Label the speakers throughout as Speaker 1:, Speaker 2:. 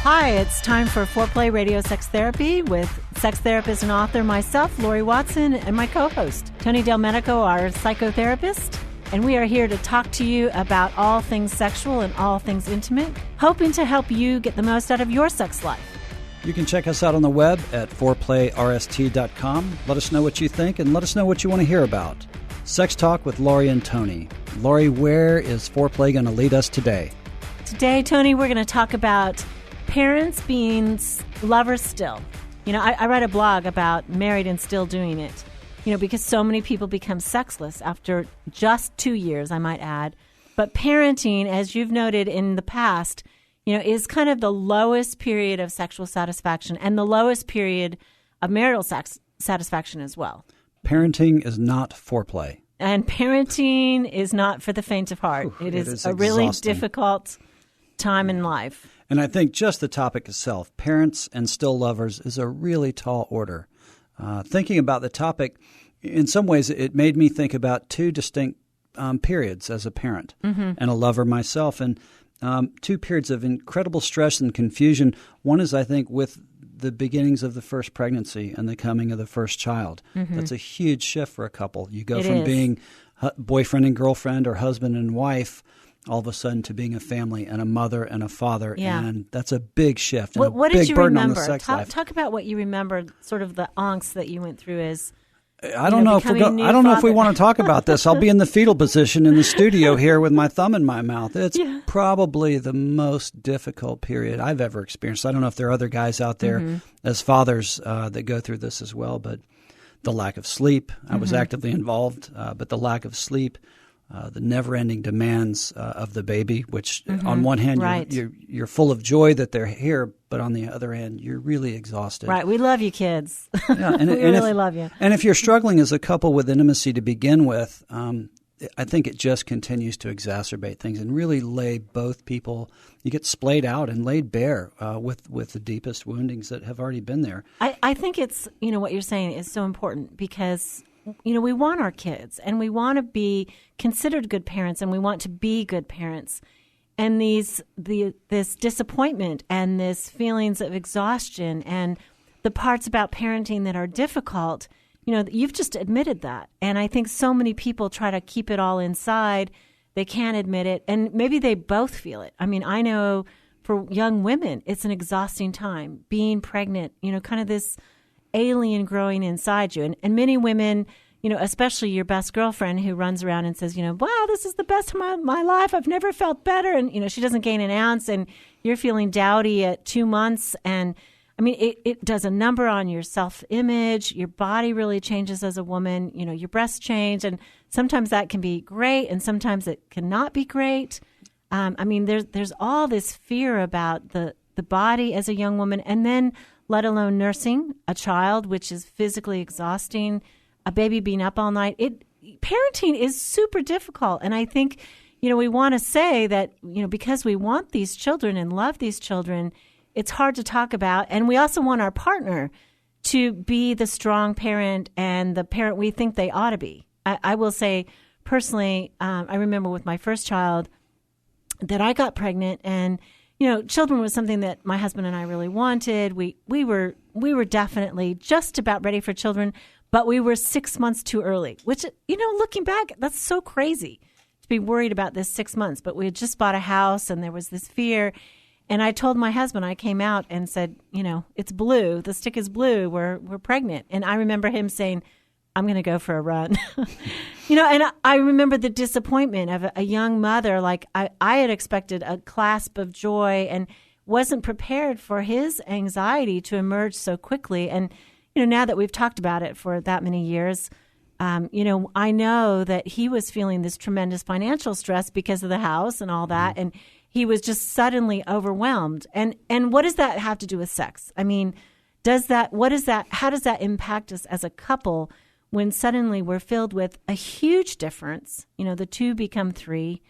Speaker 1: Hi, it's time for Foreplay Radio Sex Therapy with sex therapist and author myself, Lori Watson, and my co-host, Tony Del Medico, our psychotherapist. And we are here to talk to you about all things sexual and all things intimate, hoping to help you get the most out of your sex life.
Speaker 2: You can check us out on the web at foreplayrst.com. Let us know what you think and let us know what you want to hear about. Sex Talk with Lori and Tony. Lori, where is foreplay going to lead us today?
Speaker 1: Today, Tony, we're going to talk about parents being lovers still. You know, I write a blog about married and still doing it, you know, because so many people become sexless after just 2 years, I might add. But parenting, as you've noted in the past, you know, is kind of the lowest period of sexual satisfaction and the lowest period of marital satisfaction as well.
Speaker 2: Parenting is not foreplay.
Speaker 1: And parenting is not for the faint of heart. It is a really difficult time in life.
Speaker 2: And I think just the topic itself, parents and still lovers, is a really tall order. Thinking about the topic, in some ways, it made me think about two distinct periods as a parent and a lover myself. And two periods of incredible stress and confusion. One is, I think, with the beginnings of the first pregnancy and the coming of the first child. That's a huge shift for a couple. You go from being boyfriend and girlfriend or husband and wife all of a sudden to being a family and a mother and a father, and that's a big shift. And
Speaker 1: what
Speaker 2: a big
Speaker 1: did you
Speaker 2: burden
Speaker 1: remember?
Speaker 2: On the sex life.
Speaker 1: Talk about what you remember, sort of the angst that you went through as.
Speaker 2: I don't know if we want to talk about this. I'll be in the fetal position in the studio here with my thumb in my mouth. It's probably the most difficult period I've ever experienced. I don't know if there are other guys out there as fathers that go through this as well, but the lack of sleep. I was actively involved, but the lack of sleep. The never-ending demands of the baby, which on one hand, you're full of joy that they're here, but on the other hand, you're really exhausted.
Speaker 1: Right. We love you, kids.
Speaker 2: Yeah, and,
Speaker 1: we really love you.
Speaker 2: And if you're struggling as a couple with intimacy to begin with, I think it just continues to exacerbate things and really lay both people, you get splayed out and laid bare with the deepest woundings that have already been there.
Speaker 1: I think it's, you know, what you're saying is so important because you know, we want our kids and we want to be considered good parents and we want to be good parents. And this disappointment and this feelings of exhaustion and the parts about parenting that are difficult, you know, you've just admitted that. And I think so many people try to keep it all inside. They can't admit it. And maybe they both feel it. I mean, I know for young women, it's an exhausting time. Being pregnant, you know, kind of this alien growing inside you. And many women, you know, especially your best girlfriend who runs around and says, you know, wow, this is the best of my life. I've never felt better. And, you know, she doesn't gain an ounce and you're feeling dowdy at 2 months. And I mean, it does a number on your self-image. Your body really changes as a woman. You know, your breasts change. And sometimes that can be great and sometimes it cannot be great. I mean, there's all this fear about the body as a young woman and then let alone nursing a child, which is physically exhausting, a baby being up all night. Parenting is super difficult. And I think, you know, we want to say that, you know, because we want these children and love these children, it's hard to talk about. And we also want our partner to be the strong parent and the parent we think they ought to be. I will say personally, I remember with my first child that I got pregnant and you know, children was something that my husband and I really wanted. We were definitely just about ready for children, but we were 6 months too early, which, you know, looking back, that's so crazy to be worried about this 6 months. But we had just bought a house and there was this fear. And I told my husband, I came out and said, you know, it's blue. The stick is blue. We're pregnant. And I remember him saying, I'm going to go for a run. You know, and I remember the disappointment of a young mother. Like I had expected a clasp of joy and wasn't prepared for his anxiety to emerge so quickly. And, you know, now that we've talked about it for that many years, you know, I know that he was feeling this tremendous financial stress because of the house and all that. And he was just suddenly overwhelmed. And what does that have to do with sex? I mean, how does that impact us as a couple when suddenly we're filled with a huge difference? You know, the two become three,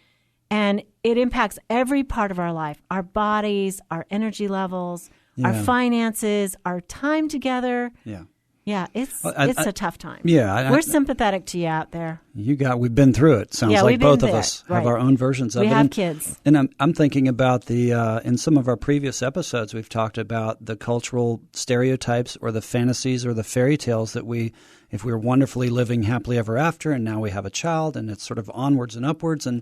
Speaker 1: and it impacts every part of our life, our bodies, our energy levels, our finances, our time together.
Speaker 2: Yeah.
Speaker 1: Yeah, it's a tough time.
Speaker 2: Yeah.
Speaker 1: We're sympathetic to you out there.
Speaker 2: We've been through it. Sounds like both of us have our own versions of it.
Speaker 1: We have kids.
Speaker 2: And I'm thinking about in some of our previous episodes, we've talked about the cultural stereotypes or the fantasies or the fairy tales that if we were wonderfully living happily ever after and now we have a child and it's sort of onwards and upwards, and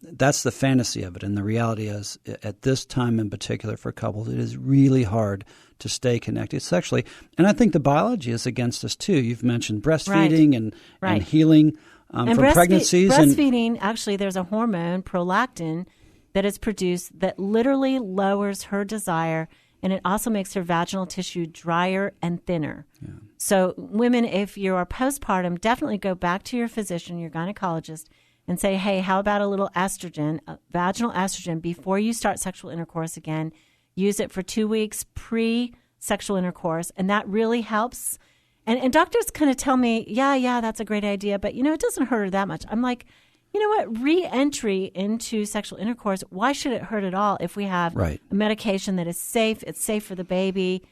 Speaker 2: that's the fantasy of it. And the reality is, at this time in particular for couples, it is really hard to stay connected sexually. And I think the biology is against us too. You've mentioned breastfeeding and healing from pregnancies.
Speaker 1: Breastfeeding, actually, there's a hormone, prolactin, that is produced that literally lowers her desire, and it also makes her vaginal tissue drier and thinner. Yeah. So women, if you are postpartum, definitely go back to your physician, your gynecologist, and say, hey, how about a little estrogen, vaginal estrogen, before you start sexual intercourse again? Use it for 2 weeks pre-sexual intercourse, and that really helps. And doctors kind of tell me, yeah, that's a great idea, but, it doesn't hurt her that much. I'm like, you know what? Re-entry into sexual intercourse, why should it hurt at all if we have a medication that is safe, it's safe for the baby?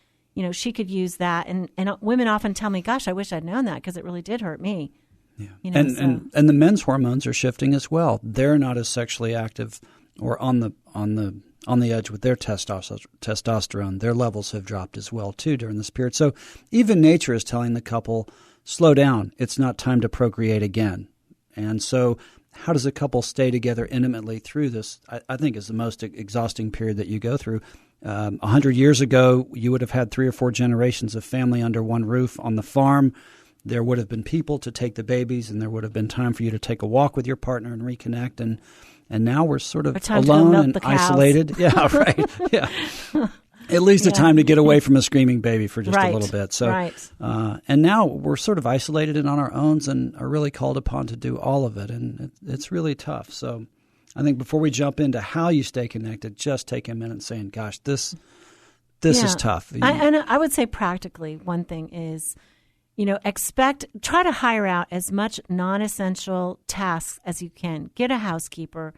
Speaker 1: She could use that. And women often tell me, gosh, I wish I'd known that because it really did hurt me.
Speaker 2: Yeah. And the men's hormones are shifting as well. They're not as sexually active or on the edge with their testosterone. Their levels have dropped as well too during this period. So even nature is telling the couple, slow down. It's not time to procreate again. And so how does a couple stay together intimately through this? I think is the most exhausting period that you go through. 100 years ago, you would have had 3 or 4 generations of family under one roof on the farm. There would have been people to take the babies, and there would have been time for you to take a walk with your partner and reconnect. And now we're sort of alone and isolated. Yeah, right. Yeah. At least a time to get away from a screaming baby for just a little bit. So, and now we're sort of isolated and on our own and are really called upon to do all of it. And it's really tough. So I think before we jump into how you stay connected, just take a minute saying, gosh, this is tough.
Speaker 1: And I would say practically one thing is, try to hire out as much non-essential tasks as you can. Get a housekeeper,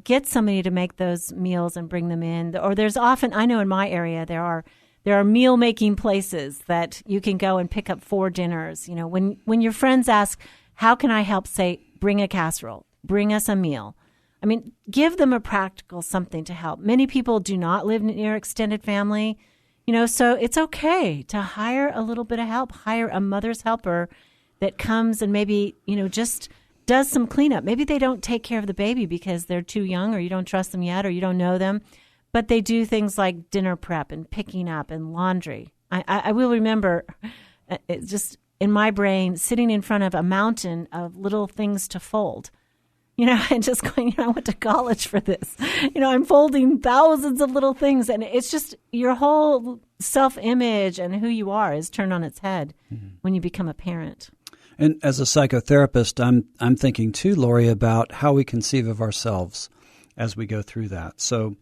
Speaker 1: get somebody to make those meals and bring them in. Or there's often, I know in my area, there are meal making places that you can go and pick up 4 dinners. When your friends ask, how can I help, say, bring a casserole, bring us a meal. I mean, give them a practical something to help. Many people do not live near extended family. So it's okay to hire a little bit of help, hire a mother's helper that comes and maybe, just does some cleanup. Maybe they don't take care of the baby because they're too young or you don't trust them yet or you don't know them, but they do things like dinner prep and picking up and laundry. I will remember just in my brain sitting in front of a mountain of little things to fold. And just going, I went to college for this. I'm folding thousands of little things. And it's just your whole self-image and who you are is turned on its head when you become a parent.
Speaker 2: And as a psychotherapist, I'm thinking too, Lori, about how we conceive of ourselves as we go through that. So,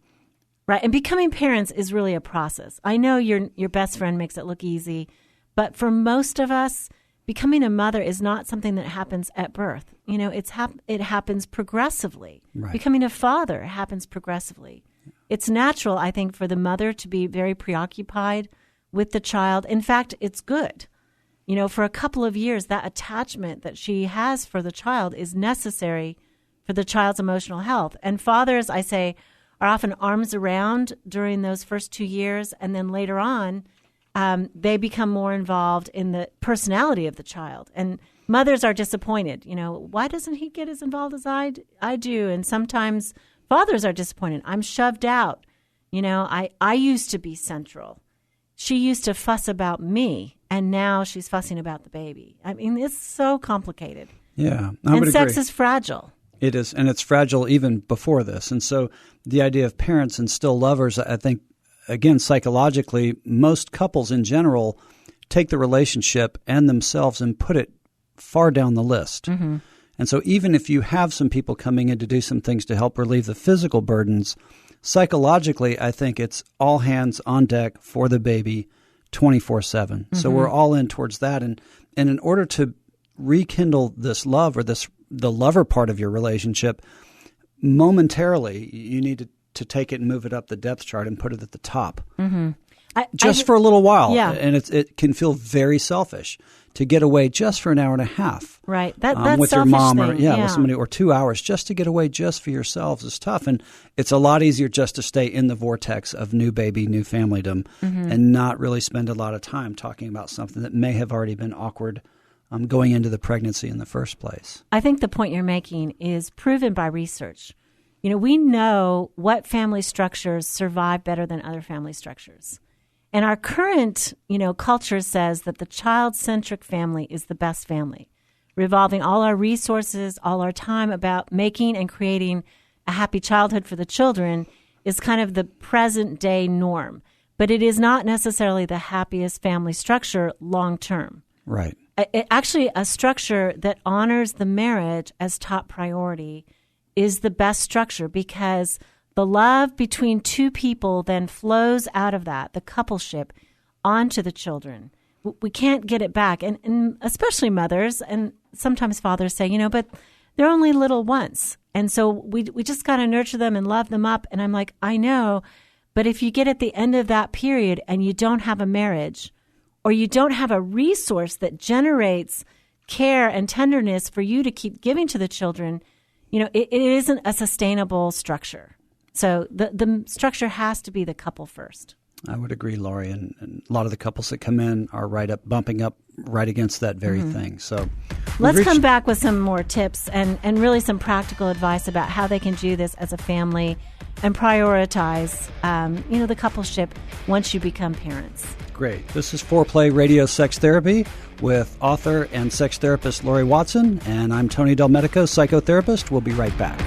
Speaker 1: right. And becoming parents is really a process. I know your best friend makes it look easy, but for most of us, becoming a mother is not something that happens at birth. It happens progressively. Right. Becoming a father happens progressively. It's natural, I think, for the mother to be very preoccupied with the child. In fact, it's good. For a couple of years, that attachment that she has for the child is necessary for the child's emotional health. And fathers, I say, are often arms around during those first 2 years, and then later on, they become more involved in the personality of the child. And mothers are disappointed. Why doesn't he get as involved as I do? And sometimes fathers are disappointed. I'm shoved out. I used to be central. She used to fuss about me, and now she's fussing about the baby. I mean, it's so complicated.
Speaker 2: Yeah, I would agree.
Speaker 1: And sex is fragile.
Speaker 2: It is, and it's fragile even before this. And so the idea of parents and still lovers, I think, again, psychologically, most couples in general take the relationship and themselves and put it far down the list. Mm-hmm. And so even if you have some people coming in to do some things to help relieve the physical burdens, psychologically, I think it's all hands on deck for the baby 24/7. Mm-hmm. So we're all in towards that. And in order to rekindle this love or the lover part of your relationship, momentarily, you need to take it and move it up the depth chart and put it at the top.
Speaker 1: Mm-hmm.
Speaker 2: just for a little while.
Speaker 1: Yeah.
Speaker 2: And it can feel very selfish to get away just for an hour and a half.
Speaker 1: Right. That's
Speaker 2: with your mom or
Speaker 1: thing.
Speaker 2: with somebody, or 2 hours just to get away just for yourselves is tough. And it's a lot easier just to stay in the vortex of new baby, new familydom, and not really spend a lot of time talking about something that may have already been awkward going into the pregnancy in the first place.
Speaker 1: I think the point you're making is proven by research. We know what family structures survive better than other family structures. And our current, culture says that the child-centric family is the best family, revolving all our resources, all our time about making and creating a happy childhood for the children is kind of the present-day norm. But it is not necessarily the happiest family structure long-term.
Speaker 2: Right.
Speaker 1: Actually, a structure that honors the marriage as top priority is the best structure, because the love between two people then flows out of that, the coupleship, onto the children. We can't get it back. And especially mothers and sometimes fathers say, but they're only little once. And so we just got to nurture them and love them up. And I'm like, I know. But if you get at the end of that period and you don't have a marriage, or you don't have a resource that generates care and tenderness for you to keep giving to the children, it isn't a sustainable structure. So the structure has to be the couple first. I
Speaker 2: would agree, Lori. And a lot of the couples that come in are bumping up right against that very thing. So
Speaker 1: let's come back with some more tips and really some practical advice about how they can do this as a family and prioritize, the coupleship once you become parents.
Speaker 2: Great. This is Foreplay Radio Sex Therapy with author and sex therapist Lori Watson. And I'm Tony Del Medico, psychotherapist. We'll be right back.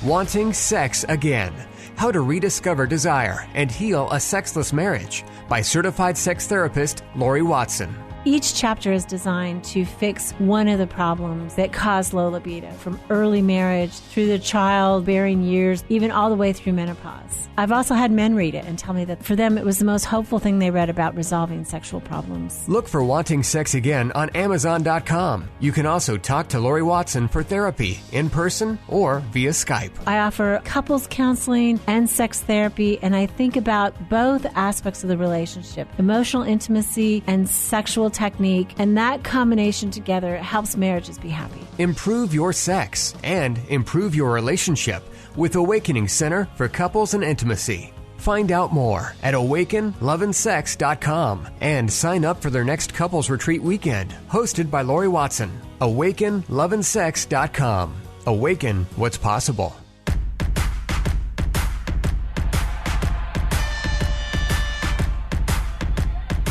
Speaker 3: Wanting sex again. How to rediscover desire and heal a sexless marriage by certified sex therapist Lori Watson.
Speaker 1: Each chapter is designed to fix one of the problems that cause low libido, from early marriage through the childbearing years, even all the way through menopause. I've also had men read it and tell me that for them it was the most hopeful thing they read about resolving sexual problems.
Speaker 3: Look for Wanting Sex Again on Amazon.com. You can also talk to Lori Watson for therapy in person or via Skype.
Speaker 1: I offer couples counseling and sex therapy, and I think about both aspects of the relationship, emotional intimacy and sexual technique, and that combination together helps marriages be happy.
Speaker 3: Improve your sex and improve your relationship with Awakening Center for Couples and Intimacy. Find out more at awakenloveandsex.com and sign up for their next couples retreat weekend, hosted by Lori Watson. awakenloveandsex.com. Awaken what's possible.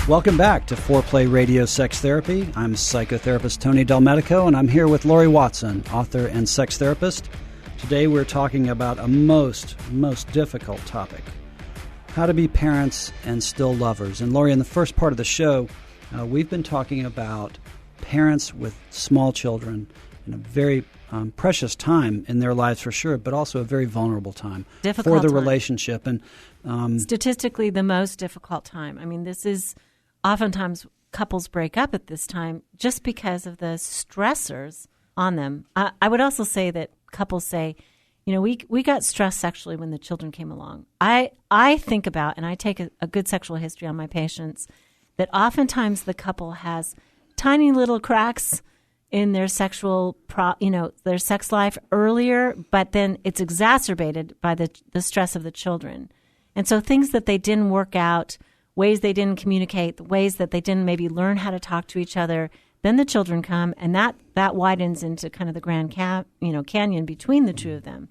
Speaker 2: Welcome back to Foreplay Radio Sex Therapy. I'm psychotherapist Tony Del Medico, and I'm here with Lori Watson, author and sex therapist. Today we're talking about a most difficult topic, how to be parents and still lovers. And Lori, in the first part of the show, we've been talking about parents with small children in a very precious time in their lives for sure, but also a very vulnerable time for the relationship. And
Speaker 1: statistically, the most difficult time. I mean, this is oftentimes couples break up at this time just because of the stressors on them. I would also say that couples say, we got stressed sexually when the children came along. I think about, and I take a good sexual history on my patients, that oftentimes the couple has tiny little cracks in their sexual, their sex life earlier, but then it's exacerbated by the stress of the children. And so things that they didn't work out, ways they didn't communicate, the ways that they didn't maybe learn how to talk to each other, then the children come, and that widens into kind of the Grand Canyon between the two of them.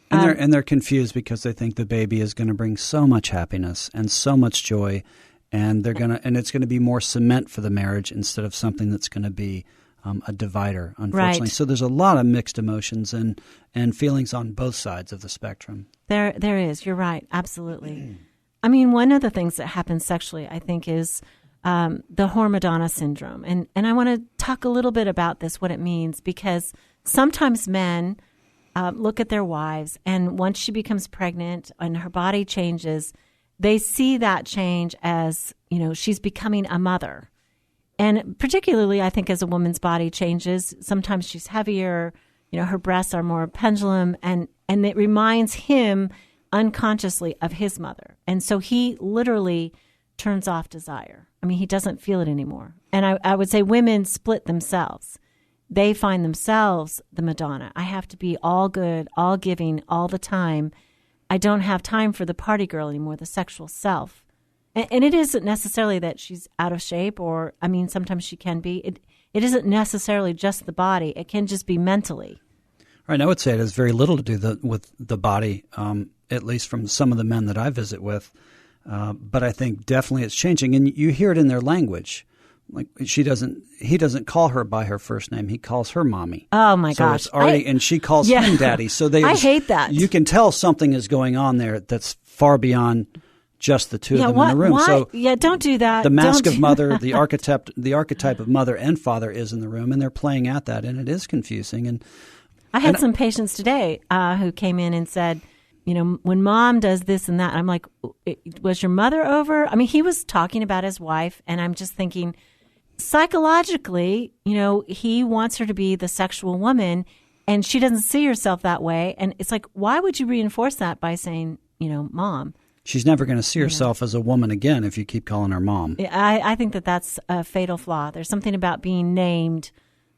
Speaker 2: And they're confused because they think the baby is going to bring so much happiness and so much joy, and it's going to be more cement for the marriage instead of something that's going to be a divider, unfortunately.
Speaker 1: Right.
Speaker 2: So there's a lot of mixed emotions and feelings on both sides of the spectrum.
Speaker 1: There is. You're right. Absolutely. I mean, one of the things that happens sexually, I think, is the Hormadana Syndrome. And I want to talk a little bit about this, what it means, because sometimes men look at their wives, and once she becomes pregnant and her body changes, they see that change as, she's becoming a mother. And particularly, I think, as a woman's body changes, sometimes she's heavier, her breasts are more pendulum, and it reminds him unconsciously of his mother. And so he literally turns off desire. I mean, he doesn't feel it anymore. And I would say women split themselves. They find themselves the Madonna. I have to be all good, all giving, all the time. I don't have time for the party girl anymore, the sexual self. And it isn't necessarily that she's out of shape, or, I mean, sometimes she can be. It isn't necessarily just the body. It can just be mentally.
Speaker 2: Right. I would say it has very little to do with the body, at least from some of the men that I visit with. But I think definitely it's changing. And you hear it in their language. Like he doesn't call her by her first name. He calls her mommy.
Speaker 1: Oh my gosh!
Speaker 2: It's already, and she calls him daddy. So
Speaker 1: I hate that.
Speaker 2: You can tell something is going on there that's far beyond just the two of them in the room.
Speaker 1: Why?
Speaker 2: So
Speaker 1: don't do that.
Speaker 2: The mask of mother, the archetype of mother and father is in the room, and they're playing at that, and it is confusing. And
Speaker 1: I had some patients today who came in and said, when mom does this and that, I'm like, was your mother over? I mean, he was talking about his wife, and I'm just thinking, psychologically, he wants her to be the sexual woman, and she doesn't see herself that way. And it's like, why would you reinforce that by saying, mom?
Speaker 2: She's never going to see herself as a woman again if you keep calling her mom.
Speaker 1: I think that's a fatal flaw. There's something about being named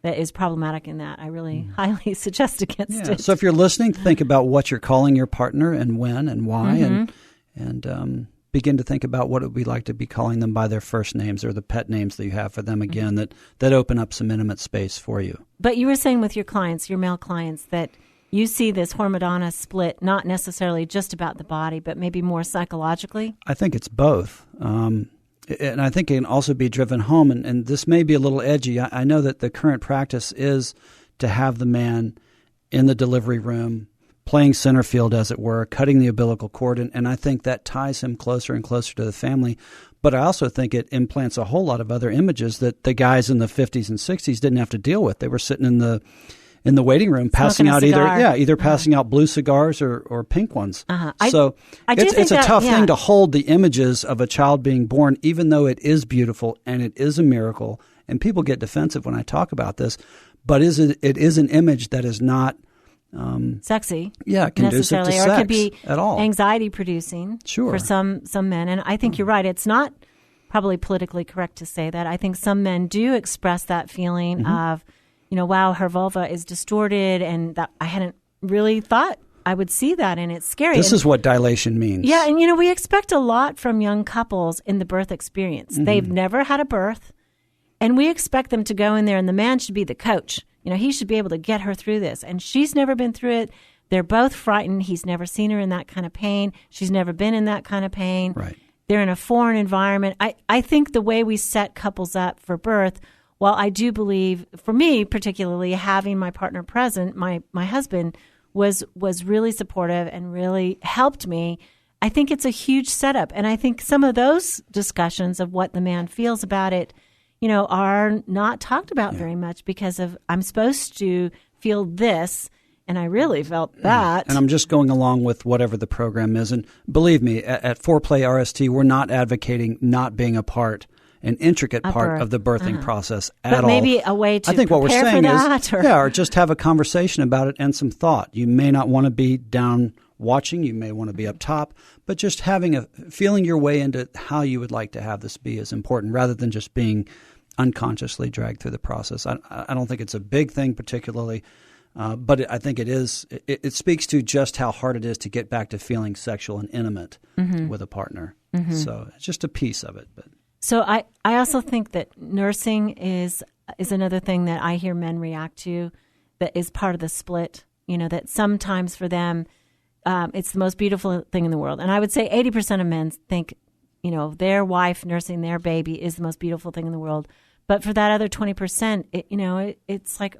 Speaker 1: that is problematic in that. I really highly suggest against it.
Speaker 2: So if you're listening, think about what you're calling your partner and when and why, and begin to think about what it would be like to be calling them by their first names or the pet names that you have for them again, that open up some intimate space for you. But
Speaker 1: you were saying with your clients, your male clients, that you see this Hormadana split not necessarily just about the body, but maybe more psychologically?
Speaker 2: I think it's both. And I think it can also be driven home, and this may be a little edgy. I know that the current practice is to have the man in the delivery room, playing center field, as it were, cutting the umbilical cord, and I think that ties him closer and closer to the family. But I also think it implants a whole lot of other images that the guys in the 50s and 60s didn't have to deal with. They were sitting in the waiting room, passing out either passing out blue cigars or pink ones. So it's a tough thing to hold the images of a child being born, even though it is beautiful and it is a miracle. And people get defensive when I talk about this, but it is an image that is not
Speaker 1: sexy,
Speaker 2: conducive to sex
Speaker 1: or it could be
Speaker 2: at all.
Speaker 1: Anxiety producing for some men. And I think you're right. It's not probably politically correct to say that. I think some men do express that feeling of, wow, her vulva is distorted, and that I hadn't really thought I would see that, and it's scary.
Speaker 2: This is what dilation means.
Speaker 1: Yeah, and we expect a lot from young couples in the birth experience. They've never had a birth, and we expect them to go in there, and the man should be the coach. He should be able to get her through this, and she's never been through it. They're both frightened. He's never seen her in that kind of pain. She's never been in that kind of pain.
Speaker 2: Right. They're
Speaker 1: in a foreign environment. I think the way we set couples up for birth, while I do believe, for me particularly, having my partner present, my husband, was really supportive and really helped me, I think it's a huge setup. And I think some of those discussions of what the man feels about it, are not talked about very much because of, I'm supposed to feel this, and I really felt that.
Speaker 2: And I'm just going along with whatever the program is. And believe me, at Foreplay RST, we're not advocating not being an intricate part of the birthing process at all.
Speaker 1: But maybe a way to
Speaker 2: I think what we're saying
Speaker 1: is,
Speaker 2: or just have a conversation about it and some thought. You may not want to be down watching. You may want to be up top. But just feeling your way into how you would like to have this be is important, rather than just being unconsciously dragged through the process. I don't think it's a big thing particularly, but I think it is. It speaks to just how hard it is to get back to feeling sexual and intimate with a partner. So it's just a piece of it.
Speaker 1: So I also think that nursing is another thing that I hear men react to that is part of the split, that sometimes for them it's the most beautiful thing in the world. And I would say 80% of men think, their wife nursing their baby is the most beautiful thing in the world. But for that other 20%, it's like,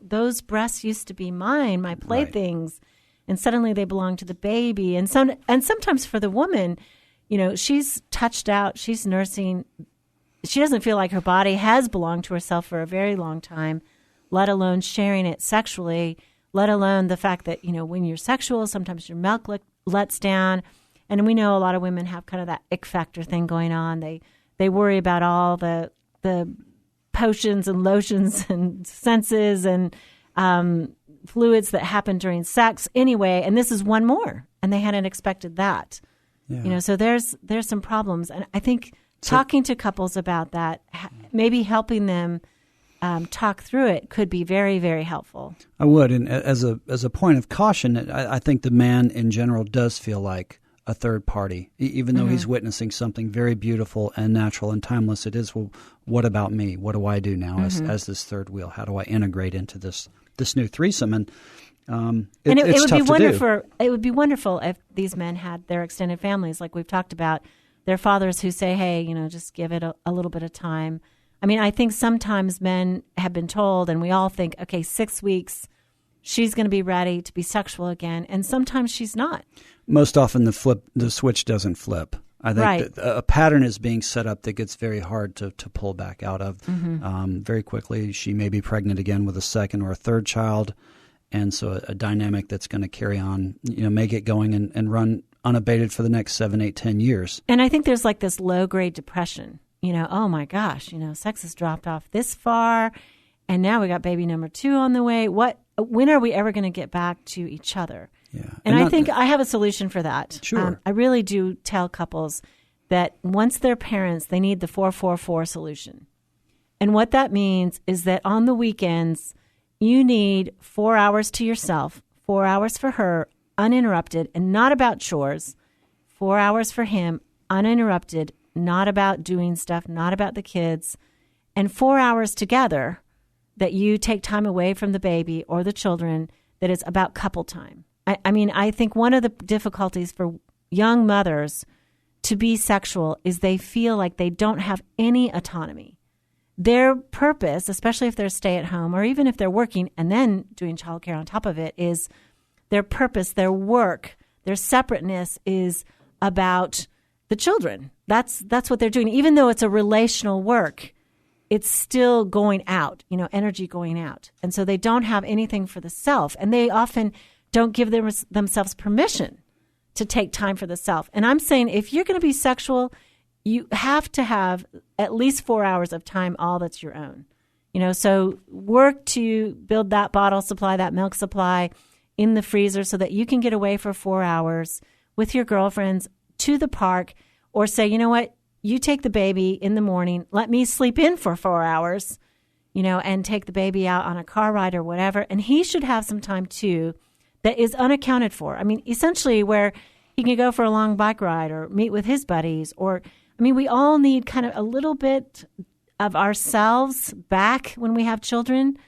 Speaker 1: those breasts used to be mine, my playthings, and suddenly they belong to the baby. And sometimes for the woman, she's touched out, she's nursing. She doesn't feel like her body has belonged to herself for a very long time, let alone sharing it sexually, let alone the fact that, when you're sexual, sometimes your milk lets down. And we know a lot of women have kind of that ick factor thing going on. They worry about all the potions and lotions and senses and fluids that happen during sex anyway, and this is one more, and they hadn't expected that.
Speaker 2: Yeah.
Speaker 1: So there's some problems, and I think talking to couples about that, maybe helping them talk through it, could be very, very helpful.
Speaker 2: I would, and as a point of caution, I think the man in general does feel like a third party, even though he's witnessing something very beautiful and natural and timeless. It is, well, what about me? What do I do now as this third wheel? How do I integrate into this new threesome? And it would be
Speaker 1: wonderful. It would be wonderful if these men had their extended families, like we've talked about, their fathers who say, "Hey, just give it a little bit of time." I mean, I think sometimes men have been told, and we all think, okay, 6 weeks, she's going to be ready to be sexual again, and sometimes she's not.
Speaker 2: Most often the switch doesn't flip. I think that a pattern is being set up that gets very hard to pull back out of. Very quickly, she may be pregnant again with a second or a third child, and so a dynamic that's going to carry on, may get going and run unabated for the next 7, 8, 10 years.
Speaker 1: And I think there's like this low-grade depression. Oh my gosh, sex has dropped off this far, and now we got baby number 2 on the way. When are we ever going to get back to each other?
Speaker 2: Yeah.
Speaker 1: And I think I have a solution for that.
Speaker 2: Sure.
Speaker 1: I really do tell couples that once they're parents, they need the 4-4-4 solution. And what that means is that on the weekends, you need 4 hours to yourself, 4 hours for her, uninterrupted, and not about chores, 4 hours for him, uninterrupted, not about doing stuff, not about the kids, and 4 hours together that you take time away from the baby or the children that is about couple time. I mean, I think one of the difficulties for young mothers to be sexual is they feel like they don't have any autonomy. Their purpose, especially if they're stay-at-home or even if they're working and then doing childcare on top of it, is their purpose, their work, their separateness is about the children. That's what they're doing. Even though it's a relational work, it's still going out, energy going out. And so they don't have anything for the self. And they often don't give themselves permission to take time for the self. And I'm saying if you're going to be sexual, you have to have at least 4 hours of time all that's your own. So work to build that bottle supply, that milk supply in the freezer so that you can get away for 4 hours with your girlfriends to the park, or say, you know what, you take the baby in the morning, let me sleep in for 4 hours, and take the baby out on a car ride or whatever. And he should have some time too that is unaccounted for. I mean, essentially where he can go for a long bike ride or meet with his buddies, or, we all need kind of a little bit of ourselves back when we have children,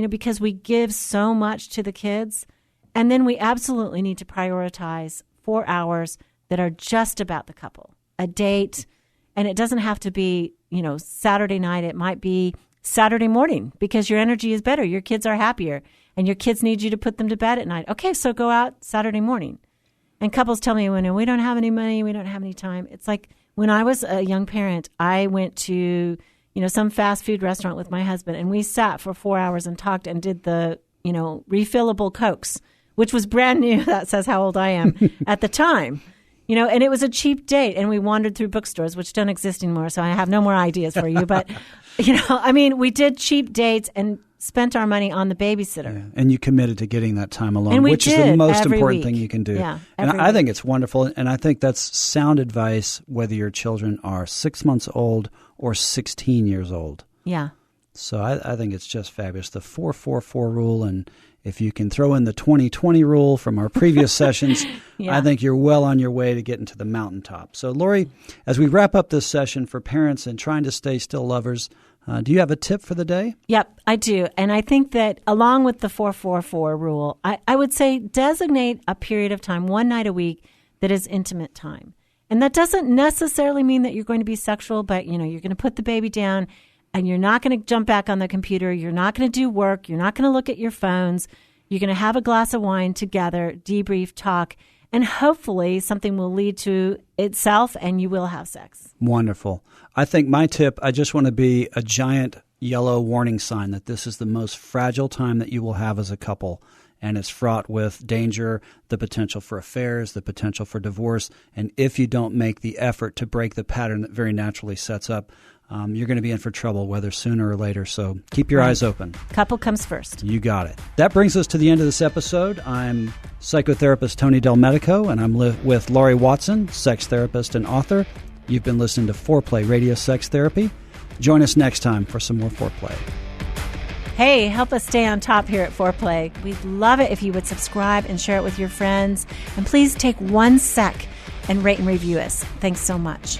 Speaker 1: because we give so much to the kids. And then we absolutely need to prioritize 4 hours that are just about the couple, a date. And it doesn't have to be, Saturday night. It might be Saturday morning because your energy is better. Your kids are happier and your kids need you to put them to bed at night. Okay, so go out Saturday morning. And couples tell me, when we don't have any money, we don't have any time. It's like when I was a young parent, I went to, some fast food restaurant with my husband, and we sat for 4 hours and talked and did the, refillable Cokes, which was brand new. That says how old I am at the time. And it was a cheap date, and we wandered through bookstores, which don't exist anymore, so I have no more ideas for you. But, we did cheap dates and spent our money on the babysitter.
Speaker 2: Yeah. And you committed to getting that time alone, which is the most important thing you can do.
Speaker 1: Yeah,
Speaker 2: and I think it's wonderful, and I think that's sound advice whether your children are 6 months old or 16 years old.
Speaker 1: Yeah.
Speaker 2: So I think it's just fabulous. The 4-4-4 rule, and if you can throw in the 20-20 rule from our previous sessions, I think you're well on your way to getting to the mountaintop. So, Lori, as we wrap up this session for parents and trying to stay still lovers, do you have a tip for the day?
Speaker 1: Yep, I do. And I think that along with the 4-4-4 rule, I would say designate a period of time, one night a week, that is intimate time. And that doesn't necessarily mean that you're going to be sexual, but, you're going to put the baby down and you're not going to jump back on the computer. You're not going to do work. You're not going to look at your phones. You're going to have a glass of wine together, debrief, talk, and hopefully something will lead to itself and you will have sex.
Speaker 2: Wonderful. I think my tip, I just want to be a giant yellow warning sign that this is the most fragile time that you will have as a couple. And it's fraught with danger, the potential for affairs, the potential for divorce. And if you don't make the effort to break the pattern that very naturally sets up, you're going to be in for trouble, whether sooner or later. So keep your eyes open.
Speaker 1: Couple comes first.
Speaker 2: You got it. That brings us to the end of this episode. I'm psychotherapist Tony Del Medico, and I'm with Laurie Watson, sex therapist and author. You've been listening to Foreplay Radio Sex Therapy. Join us next time for some more Foreplay.
Speaker 1: Hey, help us stay on top here at Foreplay. We'd love it if you would subscribe and share it with your friends. And please take 1 sec and rate and review us. Thanks so much.